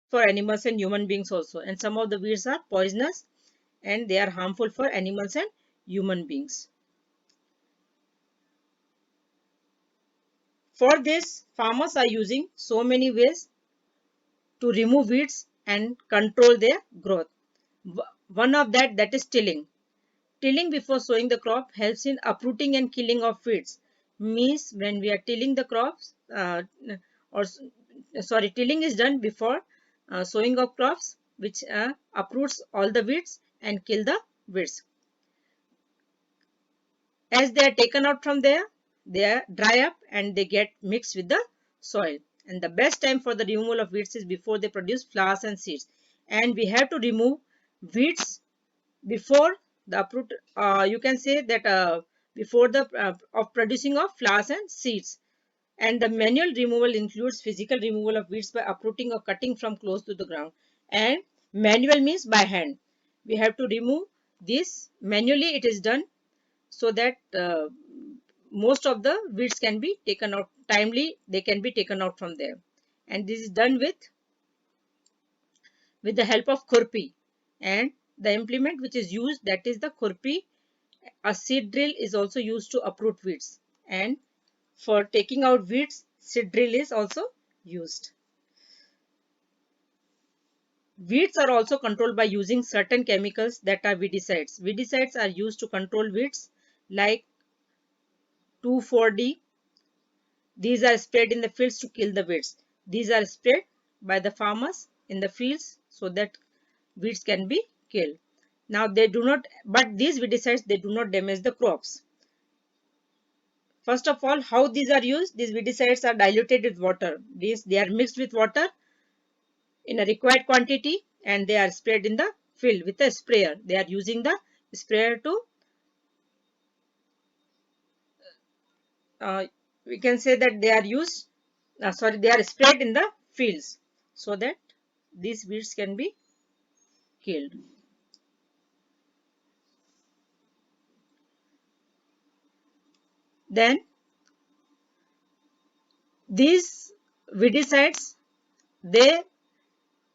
for animals and human beings also, and some of the weeds are poisonous and they are harmful for animals and human beings. For this, farmers are using so many ways to remove weeds and control their growth. One of that is tilling. Tilling before sowing the crop helps in uprooting and killing of weeds. Means when we are tilling the crops, or sorry, tilling is done before sowing of crops, which uproots all the weeds and kill the weeds. As they are taken out from there, they are dry up and they get mixed with the soil. And the best time for the removal of weeds is before they produce flowers and seeds. And we have to remove weeds before the uproot. You can say that before the of producing of flowers and seeds. And the manual removal includes physical removal of weeds by uprooting or cutting from close to the ground. And manual means by hand. We have to remove this manually. It is done so that most of the weeds can be taken out timely. They can be taken out from there, and this is done with the help of khurpi, and the implement which is used, that is the khurpi. A seed drill is also used to uproot weeds, and for taking out weeds, seed drill is also used. Weeds are also controlled by using certain chemicals that are weedicides. Weedicides are used to control weeds like 2,4-D. These are sprayed in the fields to kill the weeds. These are sprayed by the farmers in the fields so that weeds can be killed. Now they do not, but these weedicides, they do not damage the crops. First of all, how these are used? These weedicides are diluted with water. They are mixed with water in a required quantity and they are sprayed in the field with a sprayer. They are using the sprayer to, uh, we can say that they are used, they are sprayed in the fields so that these weeds can be killed. Then these weedicides, they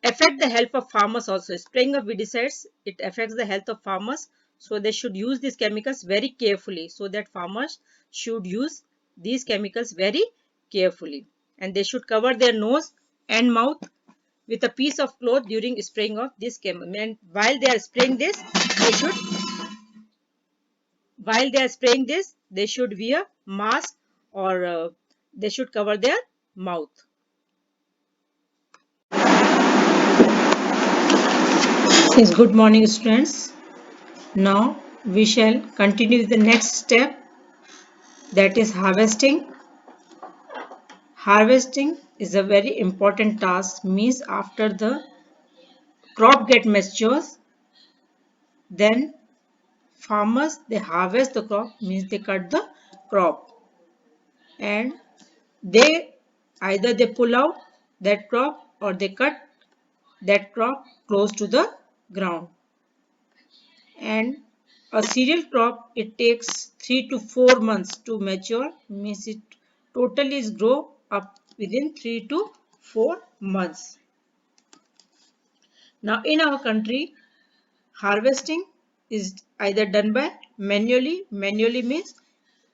affect the health of farmers also. Spraying of weedicides, it affects the health of farmers. So they should use these chemicals very carefully, so that farmers should use these chemicals very carefully. And they should cover their nose and mouth with a piece of cloth during spraying of this chemical. And while they are spraying this, they should wear mask, or they should cover their mouth. Yes, good morning, students. Now we shall continue with the next step, that is harvesting. Harvesting is a very important task. Means after the crop get matures, then farmers, they harvest the crop, means they cut the crop, and they either they pull out that crop or they cut that crop close to the ground. And a cereal crop, it takes 3 to 4 months to mature, means it totally is grow up within 3 to 4 months. Now in our country, harvesting is either done by manually means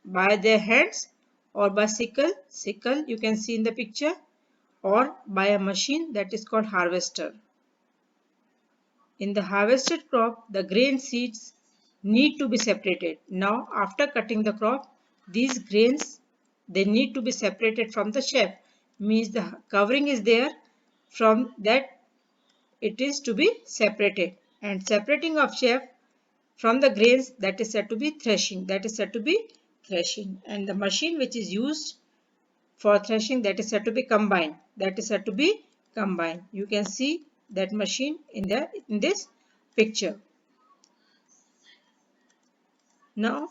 by their hands, or by sickle you can see in the picture, or by a machine that is called harvester. In the harvested crop, the grain seeds need to be separated. Now, after cutting the crop, these grains, they need to be separated from the chaff. Means the covering is there, from that it is to be separated. And separating of chaff from the grains, that is said to be threshing. And the machine which is used for threshing, that is said to be combine. You can see that machine in this picture. Now,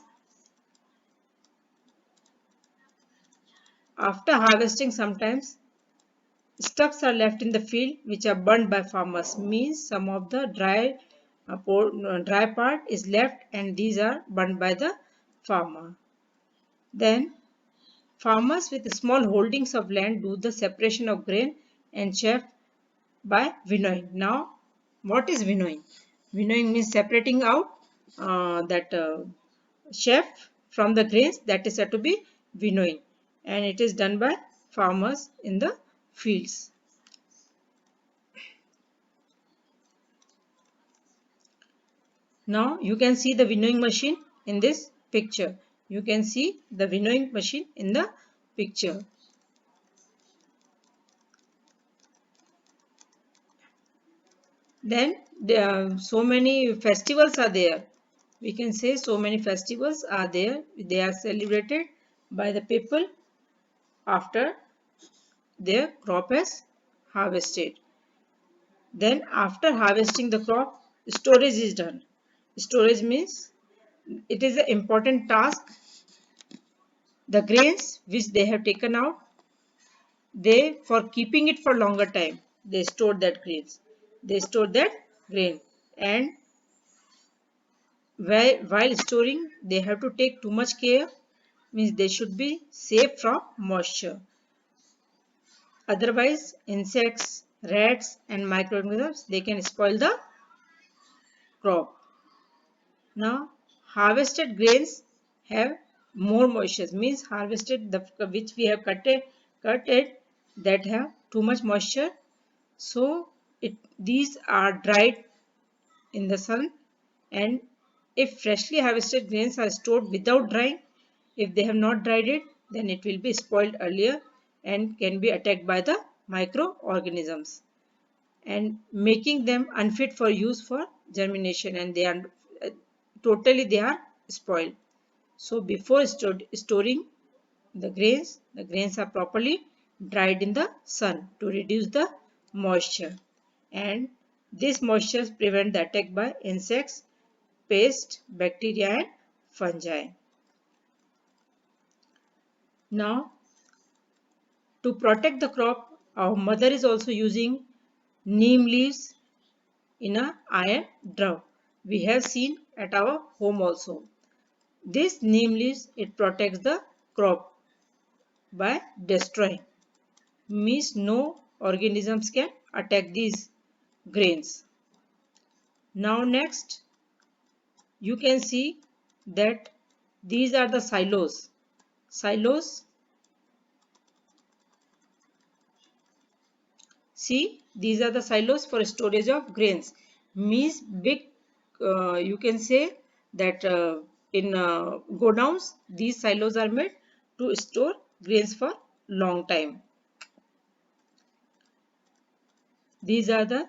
after harvesting, sometimes stubs are left in the field which are burned by farmers. Means some of the dry part is left, and these are burned by the farmer. Then farmers with small holdings of land do the separation of grain and chaff by winnowing. Now, what is winnowing? Winnowing means separating out that chaff from the grains, that is said to be winnowing, and it is done by farmers in the fields. Now you can see the winnowing machine in this picture. You can see the winnowing machine in the picture. Then so many festivals are there. We can say so many festivals are there. They are celebrated by the people after their crop has harvested. Then after harvesting the crop, storage is done. Storage means it is an important task. The grains which they have taken out, they for keeping it for longer time, they store that grains. They store that grain, and while storing, they have to take too much care. Means they should be safe from moisture. Otherwise, insects, rats, and microorganisms they can spoil the crop. Now, harvested grains have more moisture. Means harvested the which we have cut it that have too much moisture. So these are dried in the sun, and if freshly harvested grains are stored without drying, if they have not dried it, then it will be spoiled earlier and can be attacked by the microorganisms and making them unfit for use for germination, and they are uh, they are spoiled. So before storing the grains are properly dried in the sun to reduce the moisture, and this moisture prevent the attack by insects, pests, bacteria and fungi. Now, to protect the crop, our mother is also using neem leaves in a iron drum. We have seen at our home also. This neem leaves, it protects the crop by destroying. Means no organisms can attack these grains. Now next, you can see that these are the silos. Silos, see, these are the silos for storage of grains. Means big, you can say that in godowns, these silos are made to store grains for long time. These are the,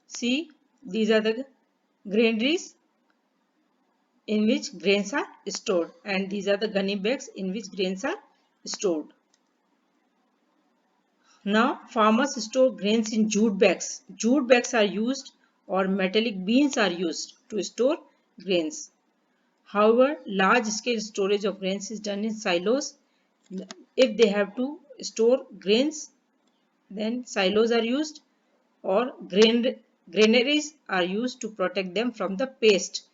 see, these are the granaries in which grains are stored, and these are the gunny bags in which grains are stored. Now farmers store grains in jute bags. Jute bags are used, or metallic beans are used to store grains. However, large scale storage of grains is done in silos. If they have to store grains, then silos are used, or granaries are used to protect them from the pest.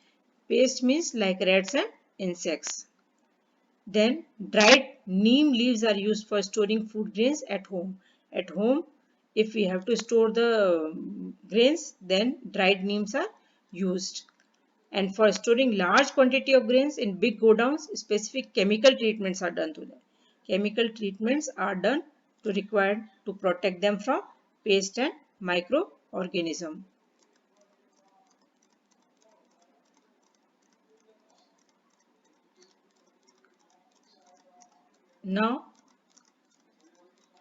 Pest means like rats and insects. Then dried neem leaves are used for storing food grains at home. At home, if we have to store the grains, then dried neems are used. And for storing large quantity of grains in big godowns, specific chemical treatments are done to them. Chemical treatments are done to required to protect them from pest and microorganism. Now,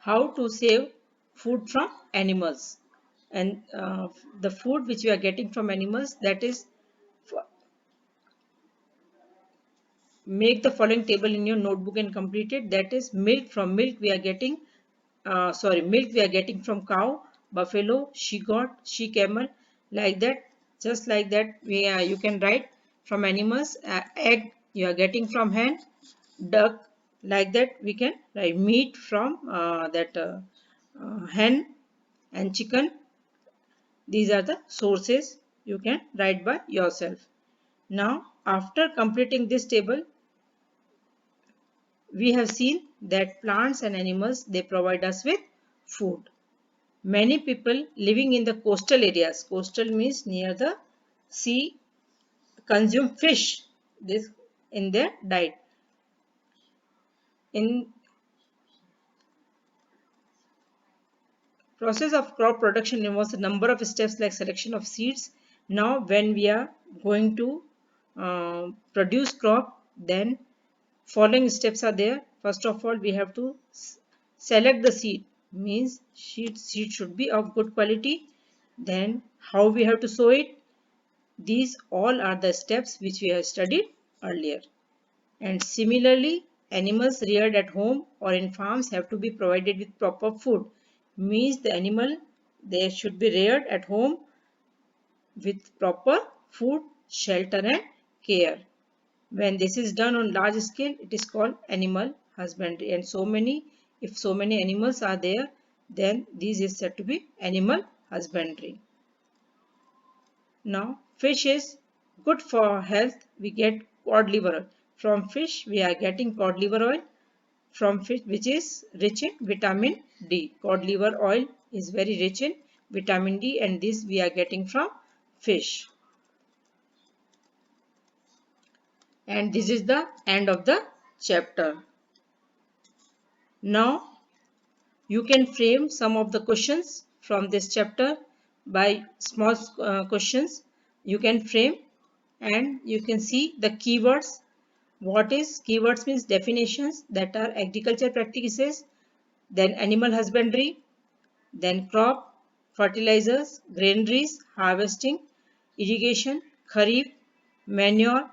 how to save food from animals, and the food which we are getting from animals, that is, make the following table in your notebook and complete it. That is, milk we are getting, milk we are getting from cow, buffalo, she goat, she camel, like that. Just like that, you can write from animals. Egg you are getting from hen, duck, like that we can write. Meat from that hen and chicken. These are the sources you can write by yourself. Now, after completing this table, we have seen that plants and animals, they provide us with food. Many people living in the coastal areas, coastal means near the sea, consume fish this in their diet. In process of crop production involves a number of steps like selection of seeds. Now when we are going to produce crop, then following steps are there. First of all, we have to select the seed, means seed should be of good quality. Then how we have to sow it. These all are the steps which we have studied earlier. And similarly, animals reared at home or in farms have to be provided with proper food. Means the animal, they should be reared at home with proper food, shelter and care. When this is done on large scale, it is called animal husbandry. And if so many animals are there, then this is said to be animal husbandry. Now, fish is good for health. We get cod liver oil. From fish, we are getting cod liver oil from fish, which is rich in vitamin D. Cod liver oil is very rich in vitamin D, and this we are getting from fish. And this is the end of the chapter. Now, you can frame some of the questions from this chapter by small questions. You can frame and you can see the keywords. What is keywords means definitions that are agriculture practices, then animal husbandry, then crop, fertilizers, granaries, harvesting, irrigation, kharif, manure,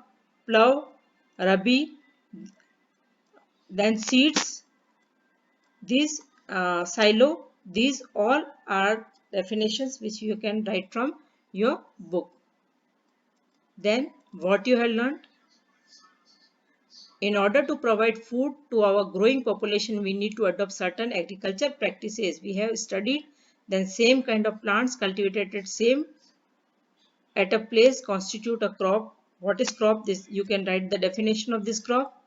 plough, rabi, then seeds, these silo, these all are definitions which you can write from your book. Then what you have learned? In order to provide food to our growing population, we need to adopt certain agriculture practices. We have studied then same kind of plants cultivated at a place constitute a crop. What is crop? This you can write the definition of this crop.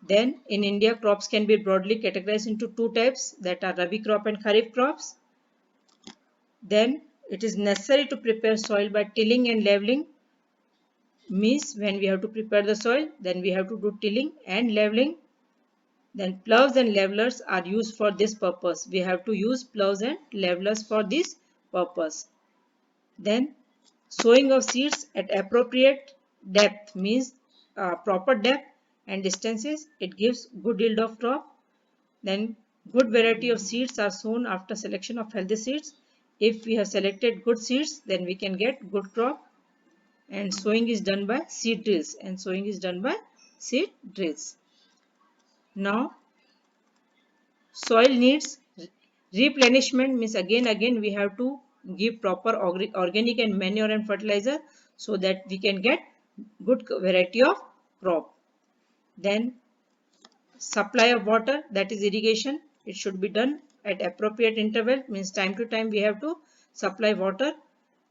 Then in India, crops can be broadly categorized into two types, that are Rabi crop and Kharif crops. Then it is necessary to prepare soil by tilling and leveling. Means when we have to prepare the soil, then we have to do tilling and leveling. Then plows and levelers are used for this purpose. We have to use plows and levelers for this purpose. Then sowing of seeds at appropriate depth, means proper depth and distances. It gives good yield of crop. Then good variety of seeds are sown after selection of healthy seeds. If we have selected good seeds, then we can get good crop. And sowing is done by seed drills. Now soil needs replenishment, means again we have to give proper organic and manure and fertilizer so that we can get good variety of crop. Then supply of water, that is irrigation. It should be done at appropriate interval, means time to time we have to supply water.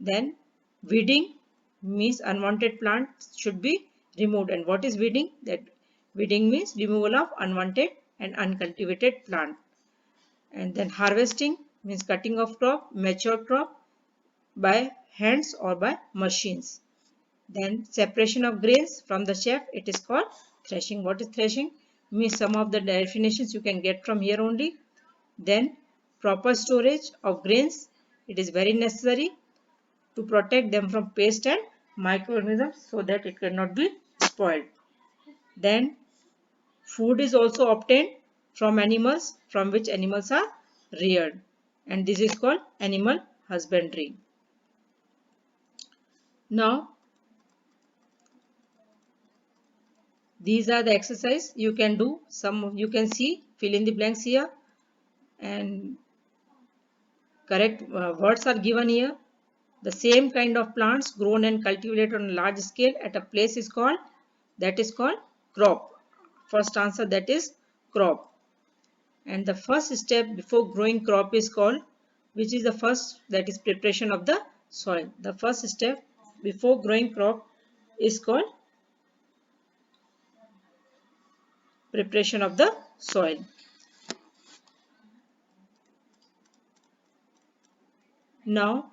Then weeding, means unwanted plants should be removed. And what is weeding? That weeding means removal of unwanted and uncultivated plant. And then harvesting means cutting of crop, mature crop, by hands or by machines. Then separation of grains from the chaff, it is called threshing. What is threshing? Means some of the definitions you can get from here only. Then proper storage of grains, it is very necessary to protect them from pest and microorganisms so that it cannot be spoiled. Then food is also obtained from animals from which animals are reared, and this is called animal husbandry. Now these are the exercise you can do. Some you can see, fill in the blanks here, and correct words are given here. The same kind of plants grown and cultivated on a large scale at a place is called crop. First answer, that is crop. And the first step before growing crop is called, which is the first, that is preparation of the soil. The first step before growing crop is called preparation of the soil. Now